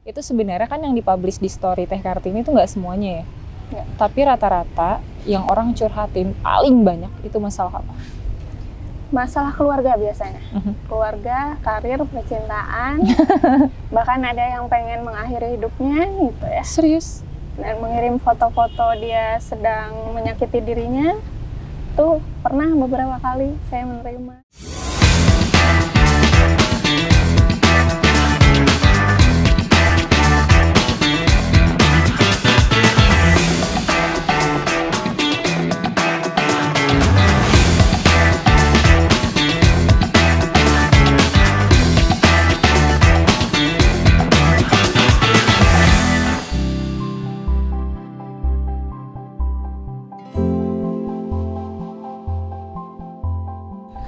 Itu sebenarnya kan yang dipublish di story Teh Kartini itu nggak semuanya ya. Nggak. Tapi rata-rata yang orang curhatin paling banyak itu masalah apa? Masalah keluarga biasanya. Keluarga, karir, percintaan. Bahkan ada yang pengen mengakhiri hidupnya gitu ya. Serius? Dan mengirim foto-foto dia sedang menyakiti dirinya. Tuh pernah beberapa kali saya menerima.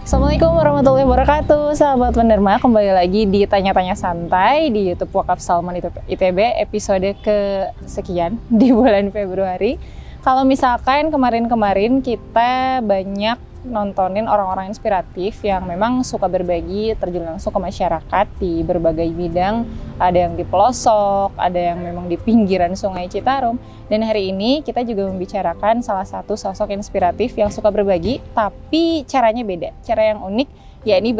Assalamualaikum warahmatullahi wabarakatuh, sahabat penerma. Kembali lagi di Tanya-Tanya Santai di YouTube Wakaf Salman ITB episode kesekian di bulan Februari. Kalau misalkan kemarin-kemarin kita banyak nontonin orang-orang inspiratif yang memang suka berbagi, terjun langsung ke masyarakat di berbagai bidang. Ada yang di pelosok, ada yang memang di pinggiran Sungai Citarum. Dan hari ini kita juga membicarakan salah satu sosok inspiratif yang suka berbagi, tapi caranya beda. Cara yang unik, yakni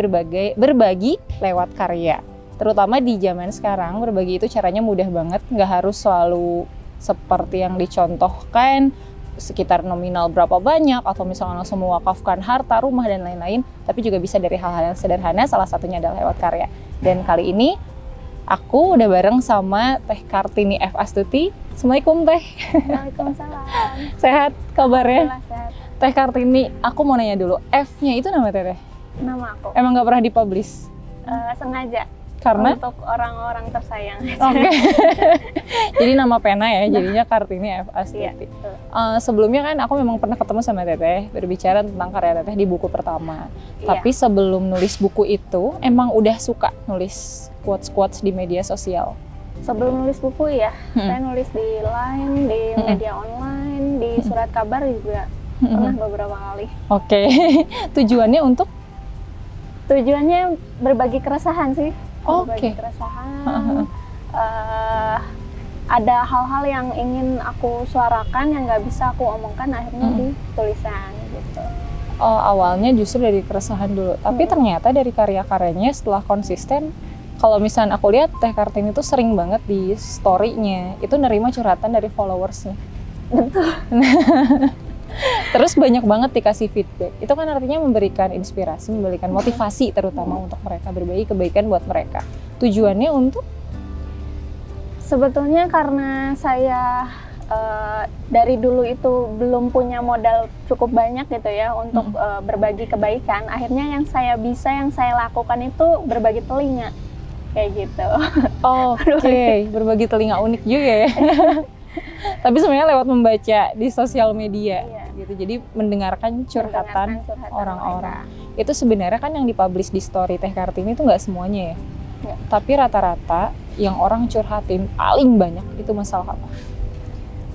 berbagi lewat karya. Terutama di zaman sekarang, berbagi itu caranya mudah banget, nggak harus selalu seperti yang dicontohkan, sekitar nominal berapa banyak, atau misalnya langsung mewakafkan harta, rumah, dan lain-lain, tapi juga bisa dari hal-hal yang sederhana, salah satunya adalah lewat karya. Dan kali ini, aku udah bareng sama Teh Kartini F. Astuti. Assalamualaikum Teh. Waalaikumsalam. Sehat kabarnya? Alhamdulillah sehat. Teh Kartini, aku mau nanya dulu, F-nya itu nama Teteh? Nama aku. Emang nggak pernah dipublish? Sengaja. Karena? Untuk orang-orang tersayang. Oke. Jadi nama pena ya, jadinya Kartini F. Astuti. Iya, Sebelumnya kan aku memang pernah ketemu sama Teteh, berbicara tentang karya Teteh di buku pertama. Iya. Tapi sebelum nulis buku itu, emang udah suka nulis quotes-quotes di media sosial? Sebelum nulis buku ya, saya nulis di Line, di media online, di surat kabar juga pernah beberapa kali. Oke. Tujuannya untuk? Tujuannya berbagi keresahan sih. Oke. Berbagi keresahan. Ada hal-hal yang ingin aku suarakan yang nggak bisa aku omongkan, akhirnya di tulisan gitu. Oh, awalnya justru dari keresahan dulu. Tapi ternyata dari karya-karyanya setelah konsisten, kalau misalnya aku lihat Teh Kartini itu sering banget di story-nya itu nerima curhatan dari followersnya. Betul. Terus banyak banget dikasih feedback. Itu kan artinya memberikan inspirasi, memberikan motivasi terutama untuk mereka, berbagi kebaikan buat mereka. Tujuannya untuk? Sebetulnya karena saya dari dulu itu belum punya modal cukup banyak gitu ya untuk berbagi kebaikan. Akhirnya yang saya lakukan itu berbagi telinga. Kayak gitu. Oke, berbagi telinga unik juga ya. Tapi sebenarnya lewat membaca di sosial media, gitu. Jadi mendengarkan curhatan orang-orang. Itu sebenarnya kan yang dipublish di story Teh Kartini itu nggak semuanya ya. Nggak. Tapi rata-rata yang orang curhatin paling banyak itu masalah apa?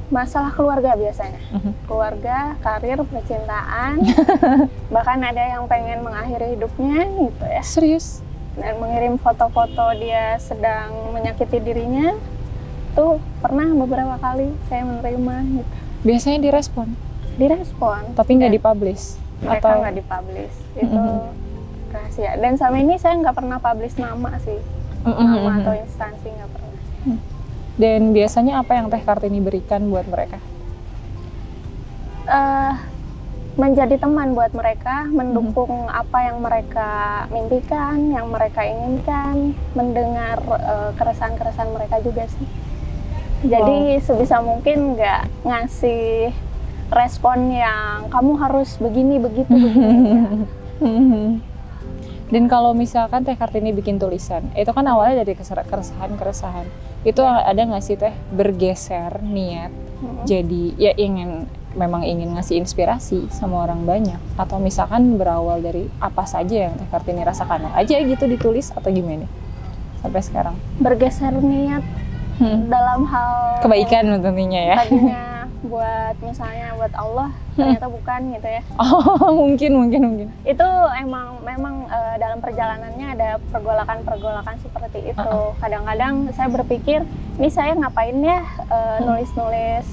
Masalah keluarga biasanya. Keluarga, karir, percintaan. Bahkan ada yang pengen mengakhiri hidupnya gitu ya. Serius? Dan mengirim foto-foto dia sedang menyakiti dirinya. Tuh pernah beberapa kali saya menerima gitu. Biasanya direspon? Direspon. Tapi nggak dipublish? Mereka nggak dipublish. Itu rahasia. Dan sama ini saya nggak pernah publish nama sih. Nama atau instansi nggak pernah. Dan biasanya apa yang Teh Kartini berikan buat mereka? Menjadi teman buat mereka, mendukung apa yang mereka mimpikan, yang mereka inginkan, mendengar keresahan-keresahan mereka juga sih. Jadi sebisa mungkin nggak ngasih respon yang kamu harus begini, begitu, begini. Dan kalau misalkan Teh Kartini bikin tulisan, itu kan awalnya dari keresahan-keresahan. Itu ada nggak sih Teh bergeser niat, jadi ya memang ingin ngasih inspirasi sama orang banyak, atau misalkan berawal dari apa saja yang Teh Kartini rasakan aja gitu ditulis, atau gimana sampai sekarang? Bergeser niat dalam hal kebaikan tentunya ya. tadinya buat misalnya buat Allah, ternyata bukan gitu ya. Oh, mungkin. Itu memang dalam perjalanannya ada pergolakan seperti itu. Kadang-kadang saya berpikir, ini saya ngapain ya nulis-nulis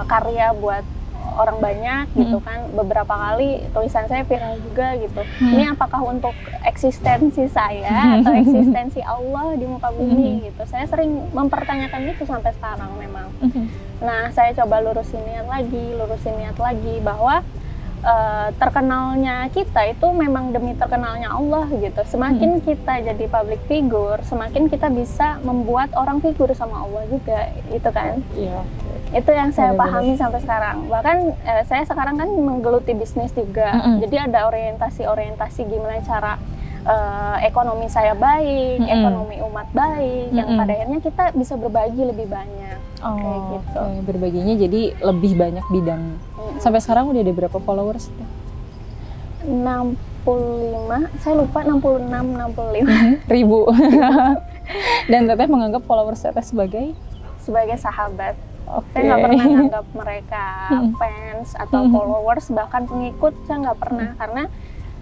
karya buat orang banyak gitu kan. Beberapa kali tulisan saya viral juga gitu. Ini apakah untuk eksistensi saya atau eksistensi Allah di muka bumi gitu. Saya sering mempertanyakan itu sampai sekarang memang. Nah, saya coba lurusin niat lagi bahwa terkenalnya kita itu memang demi terkenalnya Allah gitu. Semakin kita jadi public figure, semakin kita bisa membuat orang figur sama Allah juga, itu kan. Iya. Itu yang saya pahami sampai sekarang. Bahkan saya sekarang kan menggeluti bisnis juga. Jadi ada orientasi gimana cara ekonomi saya baik, ekonomi umat baik, yang pada akhirnya kita bisa berbagi lebih banyak. Kayak gitu. Berbaginya jadi lebih banyak bidang. Sampai sekarang udah ada berapa followers? 65, saya lupa 65 ribu. Dan Teteh menganggap followers Teteh sebagai sahabat. Saya nggak pernah menganggap mereka fans atau followers, bahkan pengikut saya nggak pernah, karena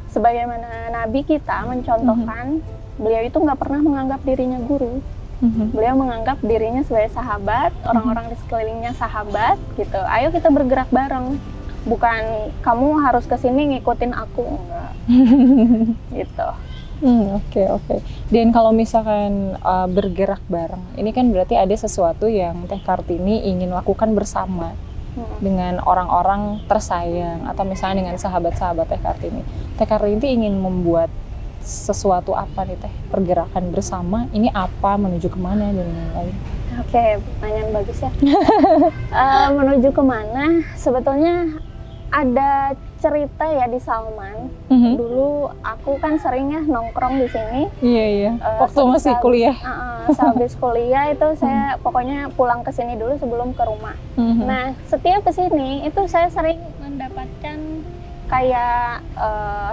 sebagaimana Nabi kita mencontohkan, beliau itu nggak pernah menganggap dirinya guru. Beliau menganggap dirinya sebagai sahabat, orang-orang di sekelilingnya sahabat gitu. Ayo kita bergerak bareng, bukan kamu harus kesini ngikutin aku, enggak. Gitu. Oke. Dan kalau misalkan bergerak bareng, ini kan berarti ada sesuatu yang Teh Kartini ingin lakukan bersama dengan orang-orang tersayang, atau misalnya dengan sahabat-sahabat Teh Kartini. Teh Kartini ingin membuat sesuatu apa nih Teh? Pergerakan bersama, ini apa, menuju kemana, dan lain-lain? Oke, pertanyaan bagus ya. Menuju kemana? Sebetulnya ada cerita ya di Salman. Dulu aku kan seringnya nongkrong di sini. Iya. Waktu masih kuliah. Sehabis kuliah itu saya pokoknya pulang ke sini dulu sebelum ke rumah. Nah, setiap ke sini itu saya sering mendapatkan kayak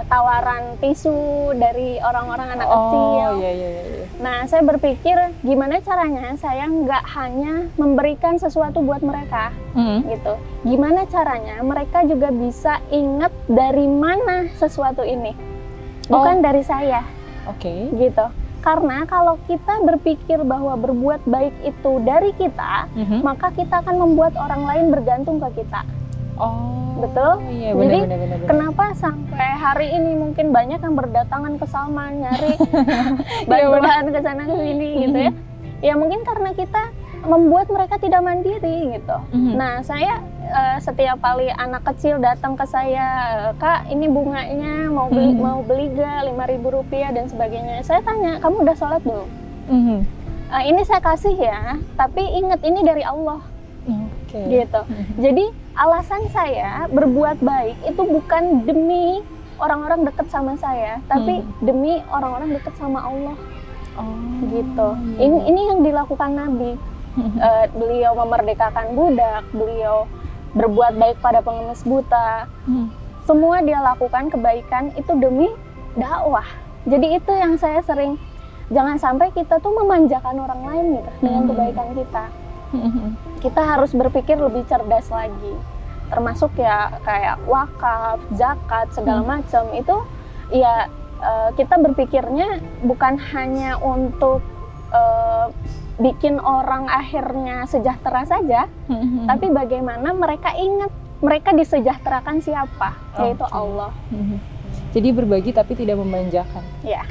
tawaran tisu dari orang-orang anak kecil. Iya. Nah, saya berpikir gimana caranya saya nggak hanya memberikan sesuatu buat mereka, gitu. Gimana caranya mereka juga bisa ingat dari mana sesuatu ini, bukan dari saya. Gitu. Karena kalau kita berpikir bahwa berbuat baik itu dari kita, maka kita akan membuat orang lain bergantung ke kita. Betul? Iya, jadi benar. kenapa sampai hari ini mungkin banyak yang berdatangan ke Salman nyari bantuan ke sana ke sini gitu ya. Ya mungkin karena kita membuat mereka tidak mandiri gitu. Nah, saya setiap kali anak kecil datang ke saya, Kak, ini bunganya mau beli gak, Rp5.000 dan sebagainya. Saya tanya, kamu udah sholat belum? Ini saya kasih ya, tapi ingat ini dari Allah. Gitu. Jadi alasan saya berbuat baik itu bukan demi orang-orang dekat sama saya, tapi demi orang-orang dekat sama Allah. Gitu. Ini yang dilakukan Nabi. Beliau memerdekakan budak, beliau berbuat baik pada pengemis buta. Semua dia lakukan kebaikan itu demi dakwah. Jadi itu yang saya sering, jangan sampai kita tuh memanjakan orang lain gitu dengan kebaikan kita. Kita harus berpikir lebih cerdas lagi, termasuk ya kayak wakaf, zakat, segala macam itu ya kita berpikirnya bukan hanya untuk bikin orang akhirnya sejahtera saja, tapi bagaimana mereka ingat mereka disejahterakan siapa, yaitu Allah. Jadi berbagi tapi tidak memanjakan. Ya.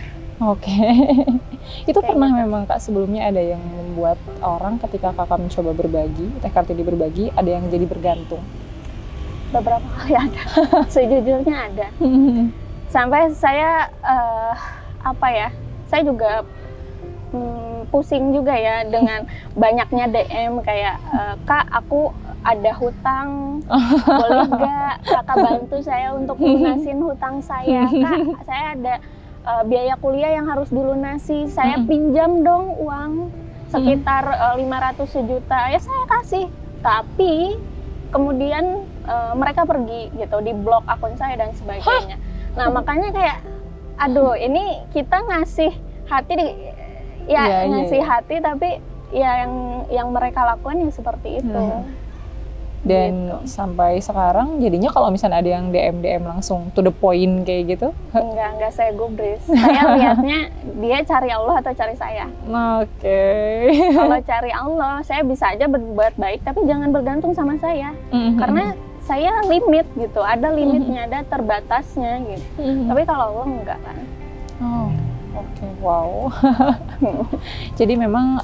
Itu pernah gitu. Memang Kak sebelumnya ada yang membuat orang ketika Kakak mencoba berbagi, Teh Kartini berbagi, ada yang jadi bergantung? Beberapa kali ada, sejujurnya ada. Sampai saya saya juga pusing juga ya dengan banyaknya DM kayak, Kak, aku ada hutang, boleh gak Kakak bantu saya untuk lunasin hutang saya? Kak, saya ada biaya kuliah yang harus dilunasi, saya pinjam dong uang sekitar 500 juta, ya saya kasih. Tapi kemudian mereka pergi gitu, di blok akun saya dan sebagainya. Nah, makanya kayak, aduh, ini kita ngasih hati, hati, tapi ya yang mereka lakukan ya seperti itu. Dan gitu. sampai sekarang jadinya kalau misalnya ada yang DM langsung to the point kayak gitu? Enggak saya gubris. Saya lihatnya dia cari Allah atau cari saya. Oke. Kalau cari Allah, saya bisa aja berbuat baik, tapi jangan bergantung sama saya. Karena saya limit gitu, ada limitnya, ada terbatasnya gitu. Tapi kalau Allah enggak kan. Oh, oke, wow. Jadi memang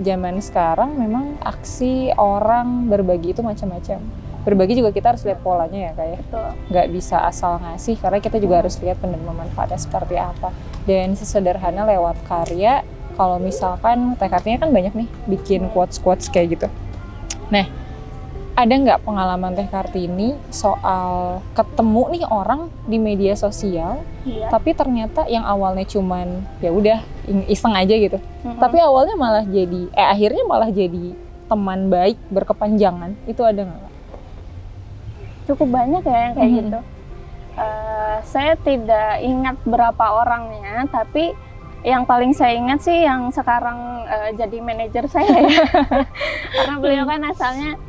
zaman sekarang memang aksi orang berbagi itu macam-macam. Berbagi juga kita harus lihat polanya ya kayak. Betul. Nggak bisa asal ngasih karena kita juga harus lihat penerima manfaatnya seperti apa. Dan sesederhana lewat karya, kalau misalkan TKT-nya kan banyak nih bikin quotes-quotes kayak gitu. Nah, ada nggak pengalaman Teh Kartini soal ketemu nih orang di media sosial, tapi ternyata yang awalnya cuman ya udah iseng aja gitu, tapi awalnya malah jadi, akhirnya malah jadi teman baik berkepanjangan, itu ada nggak? Cukup banyak ya yang kayak gitu. Saya tidak ingat berapa orangnya, tapi yang paling saya ingat sih yang sekarang jadi manajer saya ya. Karena beliau kan asalnya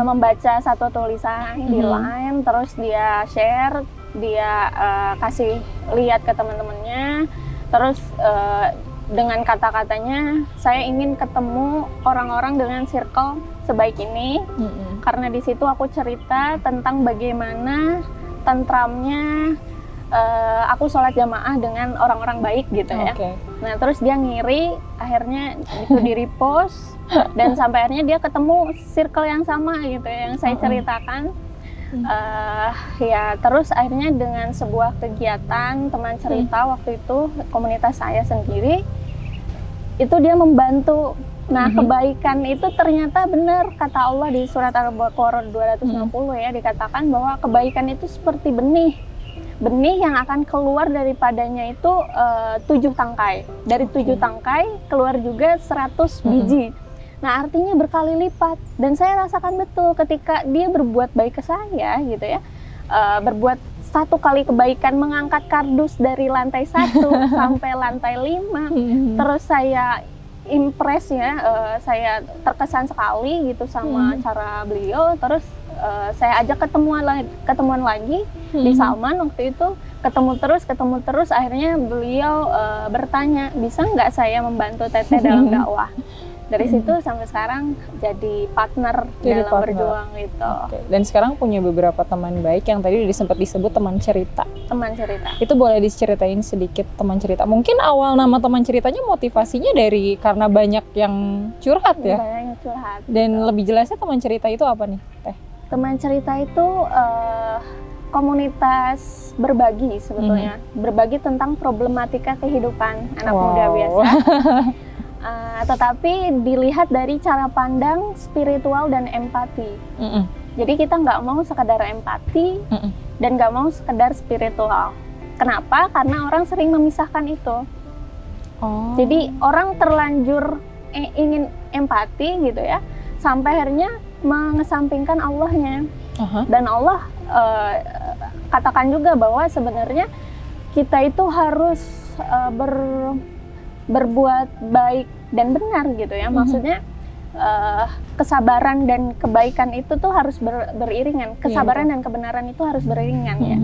membaca satu tulisan di Line, terus dia share, dia kasih lihat ke teman-temannya, terus dengan kata-katanya saya ingin ketemu orang-orang dengan circle sebaik ini, karena di situ aku cerita tentang bagaimana tentramnya aku sholat jamaah dengan orang-orang baik gitu ya. Nah terus dia ngiri, akhirnya itu di repost dan sampai akhirnya dia ketemu circle yang sama gitu ya, yang saya ceritakan. Ya terus akhirnya dengan sebuah kegiatan teman cerita waktu itu komunitas saya sendiri, itu dia membantu. Nah kebaikan itu ternyata benar kata Allah di surat Al-Baqarah 260 ya, dikatakan bahwa kebaikan itu seperti benih yang akan keluar daripadanya itu 7 tangkai. Dari 7 tangkai keluar juga 100 biji. Nah artinya berkali lipat. Dan saya rasakan betul ketika dia berbuat baik ke saya gitu ya. Berbuat 1 kali kebaikan, mengangkat kardus dari lantai 1 sampai lantai 5. Terus saya impress ya, saya terkesan sekali gitu sama cara beliau. Terus saya ajak ketemuan lagi di Salman waktu itu, ketemu terus akhirnya beliau bertanya, bisa nggak saya membantu Teteh dalam dakwah. Dari situ sampai sekarang jadi partner dalam berjuang itu. Dan sekarang punya beberapa teman baik yang tadi sempat disebut teman cerita. Teman cerita. Itu boleh diceritain sedikit teman cerita. Mungkin awal nama teman ceritanya motivasinya dari karena banyak yang curhat ya. Banyak yang curhat. Dan lebih jelasnya teman cerita itu apa nih, Teh? Teman cerita itu komunitas berbagi sebetulnya. Berbagi tentang problematika kehidupan anak muda biasa. Tetapi dilihat dari cara pandang spiritual dan empati. Jadi kita nggak mau sekedar empati dan nggak mau sekedar spiritual. Kenapa? Karena orang sering memisahkan itu. Jadi orang terlanjur ingin empati gitu ya, sampai akhirnya mengesampingkan Allahnya. Dan Allah katakan juga bahwa sebenarnya kita itu harus berbuat baik dan benar gitu ya. Maksudnya kesabaran dan kebaikan itu tuh harus beriringan. Kesabaran dan kebenaran itu harus beriringan ya,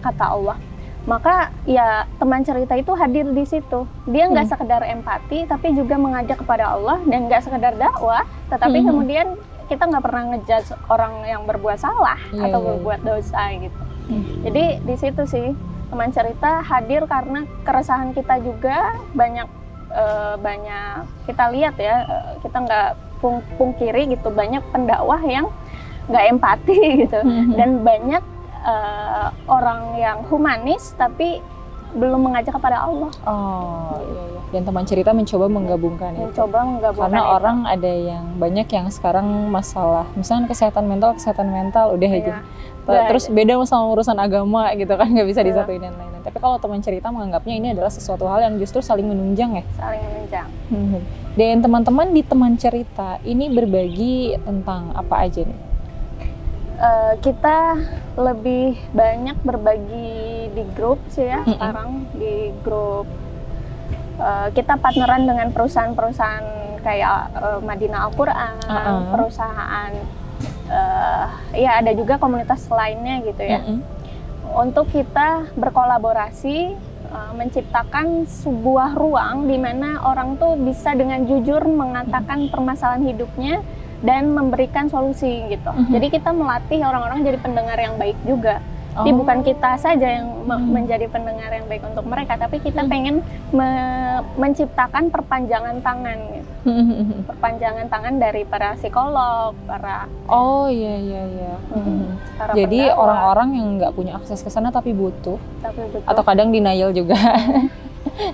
kata Allah. Maka ya teman cerita itu hadir di situ. Dia nggak sekedar empati, tapi juga mengajak kepada Allah, dan nggak sekedar dakwah, tetapi kemudian kita nggak pernah ngejudge orang yang berbuat salah atau berbuat dosa gitu. Jadi di situ sih teman cerita hadir karena keresahan kita juga banyak kita lihat ya, kita nggak pungkiri gitu, banyak pendakwah yang nggak empati gitu, dan banyak orang yang humanis tapi belum mengajak kepada Allah. Dan teman cerita mencoba menggabungkan itu. Karena itu. Orang ada yang banyak yang sekarang masalah, misalnya kesehatan mental udah aja. Terus beda sama urusan agama gitu kan, nggak bisa disatuin dan lain-lain. Tapi kalau teman cerita menganggapnya ini adalah sesuatu hal yang justru saling menunjang ya. Saling menunjang. Dan teman-teman di teman cerita ini berbagi tentang apa aja nih? Kita lebih banyak berbagi di grup sih ya. Sekarang di grup kita partneran dengan perusahaan-perusahaan kayak Madinah Al-Quran, perusahaan Ya ada juga komunitas lainnya gitu ya. Untuk kita berkolaborasi, menciptakan sebuah ruang di mana orang tuh bisa dengan jujur mengatakan permasalahan hidupnya dan memberikan solusi gitu. Jadi kita melatih orang-orang jadi pendengar yang baik juga. Jadi bukan kita saja yang menjadi pendengar yang baik untuk mereka, tapi kita pengen menciptakan perpanjangan tangan gitu. Perpanjangan tangan dari para psikolog, para para jadi pendakwa. orang-orang yang nggak punya akses ke sana tapi butuh atau kadang denial juga.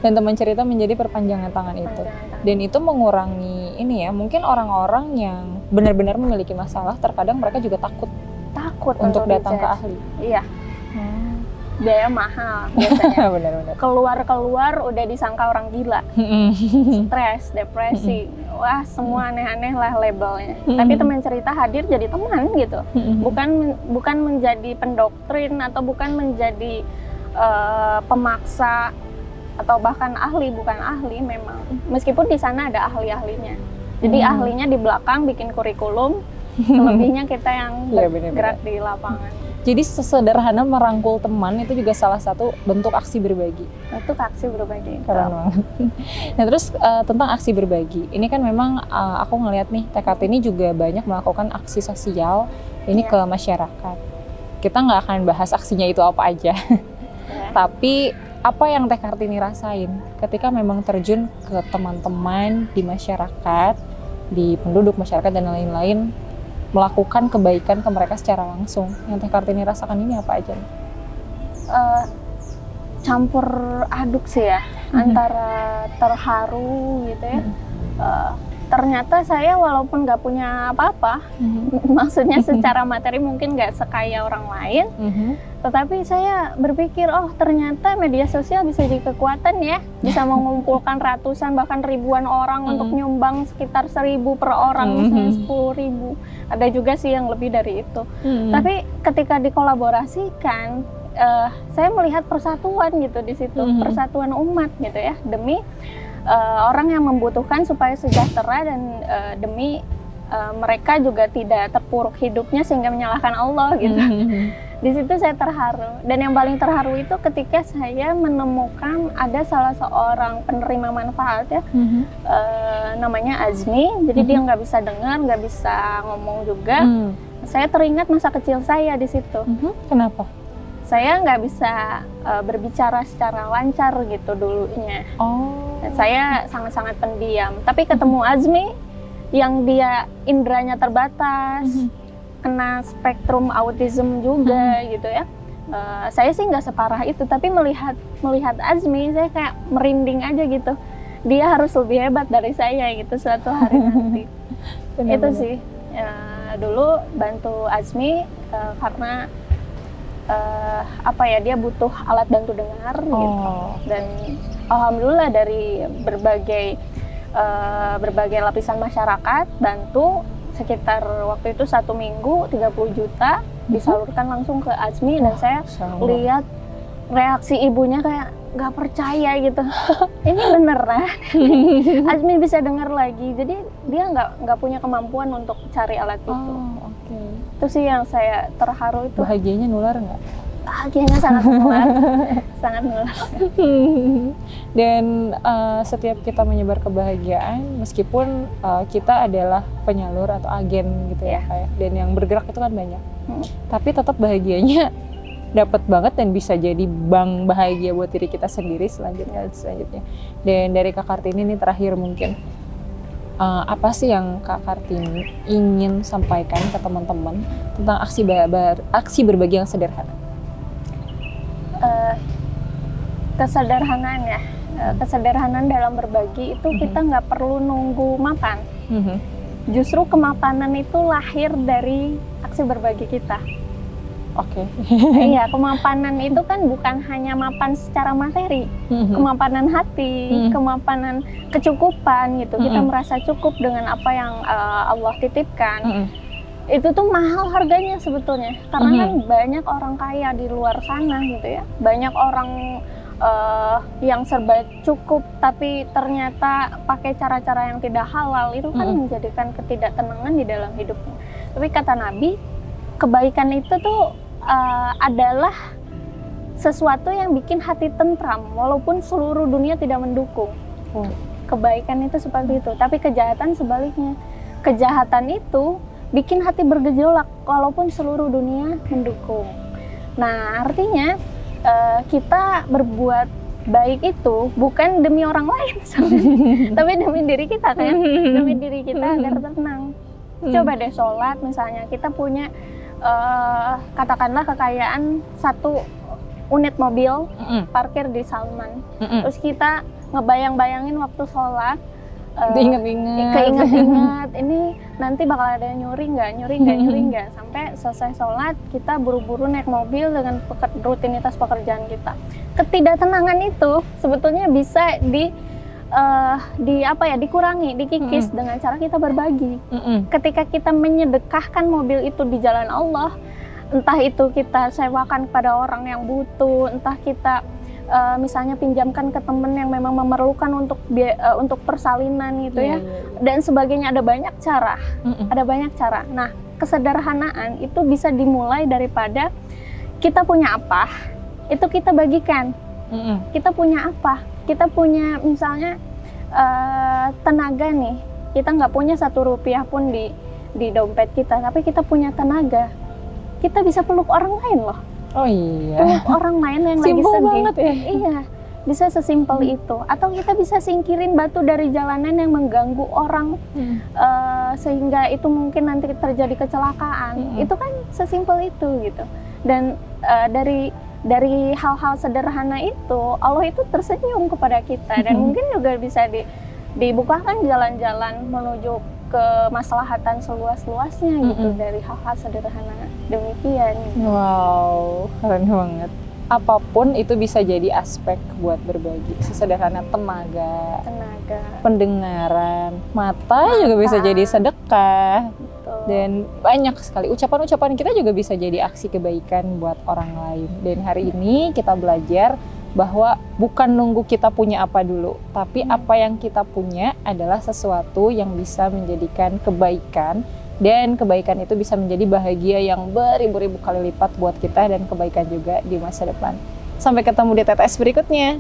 Dan teman cerita menjadi perpanjangan tangan itu. Dan itu mengurangi ini ya, mungkin orang-orang yang benar-benar memiliki masalah terkadang mereka juga takut untuk datang ke ahli. Iya. Biaya mahal biasanya. Benar-benar. Keluar udah disangka orang gila. Stres, depresi. Wah, semua aneh-aneh lah labelnya. Tapi teman cerita hadir jadi teman gitu. Bukan menjadi pendoktrin atau bukan menjadi pemaksa atau bahkan ahli, bukan ahli memang. Meskipun di sana ada ahli-ahlinya. Jadi ahlinya di belakang bikin kurikulum, selebihnya kita yang bergerak di lapangan. Jadi sesederhana merangkul teman itu juga salah satu bentuk aksi berbagi. Bentuk aksi berbagi. Keren banget. Nah terus tentang aksi berbagi, ini kan memang aku ngelihat nih TKT ini juga banyak melakukan aksi sosial ini ke masyarakat. Kita nggak akan bahas aksinya itu apa aja, tapi apa yang Teh Kartini rasain ketika memang terjun ke teman-teman di masyarakat, di penduduk masyarakat dan lain-lain, melakukan kebaikan ke mereka secara langsung. Yang Teh Kartini rasakan ini apa aja? Campur aduk sih ya, antara terharu gitu ya. Ternyata saya walaupun nggak punya apa-apa, maksudnya secara materi mungkin nggak sekaya orang lain, tetapi saya berpikir, oh ternyata media sosial bisa jadi kekuatan ya, bisa mengumpulkan ratusan bahkan ribuan orang untuk nyumbang sekitar 1.000 per orang, misalnya 10.000. Ada juga sih yang lebih dari itu. Tapi ketika dikolaborasikan, saya melihat persatuan gitu di situ, persatuan umat gitu ya, demi orang yang membutuhkan supaya sejahtera dan demi mereka juga tidak terpuruk hidupnya sehingga menyalahkan Allah gitu. Di situ saya terharu, dan yang paling terharu itu ketika saya menemukan ada salah seorang penerima manfaat ya, namanya Azmi. Jadi dia nggak bisa dengar, nggak bisa ngomong juga. Saya teringat masa kecil saya di situ. Kenapa? Saya nggak bisa berbicara secara lancar gitu dulunya. Saya sangat-sangat pendiam. Tapi ketemu Azmi yang dia indranya terbatas, kena spektrum autism juga gitu ya. Saya sih nggak separah itu, tapi melihat Azmi saya kayak merinding aja gitu. Dia harus lebih hebat dari saya gitu suatu hari nanti. Itu sih dulu bantu Azmi karena apa ya, dia butuh alat bantu dengar gitu. Dan alhamdulillah dari berbagai lapisan masyarakat bantu, sekitar waktu itu 1 minggu 30 juta disalurkan langsung ke Azmi. Dan saya lihat reaksi ibunya kayak nggak percaya gitu. Ini beneran Azmi bisa dengar lagi. Jadi dia nggak punya kemampuan untuk cari alat itu. Itu sih yang saya terharu itu. Bahagianya nular nggak? Bahagianya sangat nular. Sangat nular. Dan setiap kita menyebar kebahagiaan, meskipun kita adalah penyalur atau agen gitu ya, kayak, dan yang bergerak itu kan banyak, tapi tetap bahagianya dapat banget dan bisa jadi bank bahagia buat diri kita sendiri selanjutnya. Dan dari Kak Kartini ini terakhir mungkin, apa sih yang Kak Kartini ingin sampaikan ke teman-teman tentang aksi berbagi yang sederhana? Kesederhanaan ya, kesederhanaan dalam berbagi itu kita nggak perlu nunggu mapan. Justru kemapanan itu lahir dari aksi berbagi kita. Iya, kemapanan itu kan bukan hanya mapan secara materi, kemapanan hati, kemapanan kecukupan gitu. Kita merasa cukup dengan apa yang Allah titipkan. Itu tuh mahal harganya sebetulnya, karena kan banyak orang kaya di luar sana gitu ya, banyak orang yang serba cukup tapi ternyata pakai cara-cara yang tidak halal, itu kan menjadikan ketidaktenangan di dalam hidupnya. Tapi kata Nabi, kebaikan itu tuh adalah sesuatu yang bikin hati tentram walaupun seluruh dunia tidak mendukung. Kebaikan itu seperti itu, tapi kejahatan sebaliknya. Kejahatan itu bikin hati bergejolak walaupun seluruh dunia mendukung. Nah, artinya kita berbuat baik itu bukan demi orang lain tapi demi diri kita kan, demi diri kita agar tenang. Coba deh sholat misalnya, kita punya katakanlah kekayaan 1 unit mobil parkir di Salman, terus kita ngebayang-bayangin waktu sholat, keinget-inget ini nanti bakal ada nyuri nggak, sampai selesai sholat kita buru-buru naik mobil dengan rutinitas pekerjaan kita. Ketidaktenangan itu sebetulnya bisa dikurangi, dikikis dengan cara kita berbagi. Ketika kita menyedekahkan mobil itu di jalan Allah, entah itu kita sewakan kepada orang yang butuh, entah kita misalnya pinjamkan ke temen yang memang memerlukan untuk persalinan gitu ya, dan sebagainya. Ada banyak cara, ada banyak cara. Nah, kesederhanaan itu bisa dimulai daripada kita punya apa, itu kita bagikan. Kita punya apa? Kita punya misalnya tenaga nih, kita nggak punya 1 rupiah pun di dompet kita, tapi kita punya tenaga, kita bisa peluk orang lain loh. Oh iya. Peluk orang lain yang lagi Simpel sedih. banget ya. Iya, bisa sesimpel itu. Atau kita bisa singkirin batu dari jalanan yang mengganggu orang, sehingga itu mungkin nanti terjadi kecelakaan. Itu kan sesimpel itu gitu. Dan dari hal-hal sederhana itu Allah itu tersenyum kepada kita, dan mungkin juga bisa dibukakan jalan-jalan menuju kemaslahatan seluas-luasnya gitu dari hal-hal sederhana demikian. Wow, keren banget. Apapun itu bisa jadi aspek buat berbagi. Sesederhana tenaga, pendengaran, mata juga bisa jadi sedekah. Betul. Dan banyak sekali ucapan-ucapan kita juga bisa jadi aksi kebaikan buat orang lain. Dan hari ini kita belajar bahwa bukan nunggu kita punya apa dulu, tapi apa yang kita punya adalah sesuatu yang bisa menjadikan kebaikan, dan kebaikan itu bisa menjadi bahagia yang beribu-ribu kali lipat buat kita, dan kebaikan juga di masa depan. Sampai ketemu di TTS berikutnya.